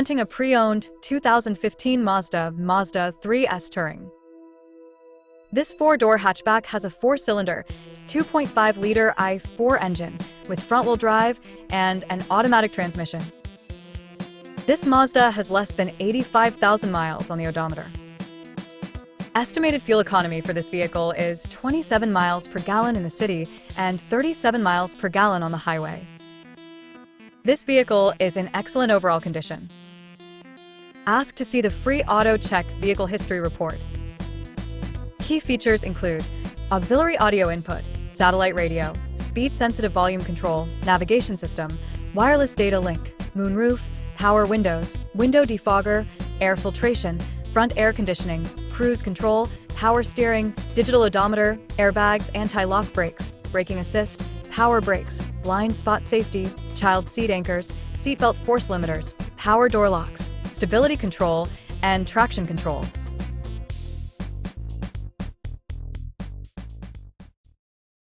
Presenting a pre-owned 2015 Mazda Mazda3 Touring. This four-door hatchback has a four-cylinder, 2.5-liter i4 engine with front-wheel drive and an automatic transmission. This Mazda has less than 85,000 miles on the odometer. Estimated fuel economy for this vehicle is 27 miles per gallon in the city and 37 miles per gallon on the highway. This vehicle is in excellent overall condition. Ask to see the free Auto Check Vehicle History Report. Key features include auxiliary audio input, satellite radio, speed-sensitive volume control, navigation system, wireless data link, moonroof, power windows, window defogger, air filtration, front air conditioning, cruise control, power steering, digital odometer, airbags, anti-lock brakes, braking assist, power brakes, blind spot safety, child seat anchors, seatbelt force limiters, power door locks, stability control, and traction control.